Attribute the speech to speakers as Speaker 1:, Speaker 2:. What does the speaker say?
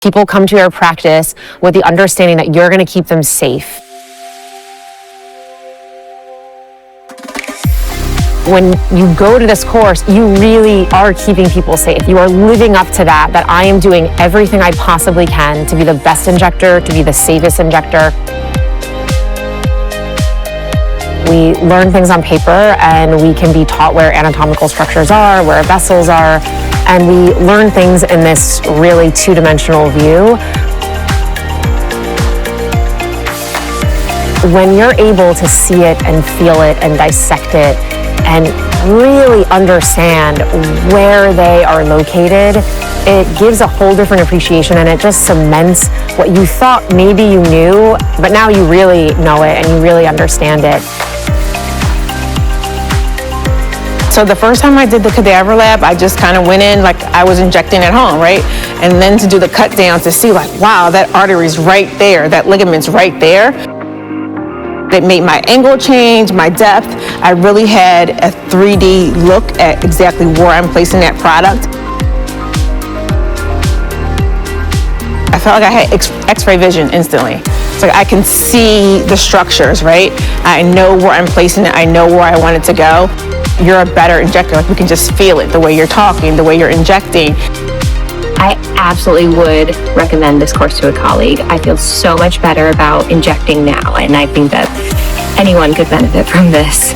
Speaker 1: People come to your practice with the understanding that you're going to keep them safe. When you go to this course, you really are keeping people safe. You are living up to that I am doing everything I possibly can to be the best injector, to be the safest injector. We learn things on paper and we can be taught where anatomical structures are, where vessels are, and we learn things in this really two-dimensional view. When you're able to see it and feel it and dissect it and really understand where they are located, it gives a whole different appreciation, and it just cements what you thought maybe you knew, but now you really know it and you really understand it.
Speaker 2: So the first time I did the cadaver lab, I just kind of went in like I was injecting at home, right? And then to do the cut down to see like, wow, that artery's right there, that ligament's right there. It made my angle change, my depth. I really had a 3D look at exactly where I'm placing that product. I felt like I had X-ray vision instantly. It's like I can see the structures, right? I know where I'm placing it. I know where I want it to go. You're a better injector. Like, we can just feel it, the way you're talking, the way you're injecting.
Speaker 3: I absolutely would recommend this course to a colleague. I feel so much better about injecting now, and I think that anyone could benefit from this.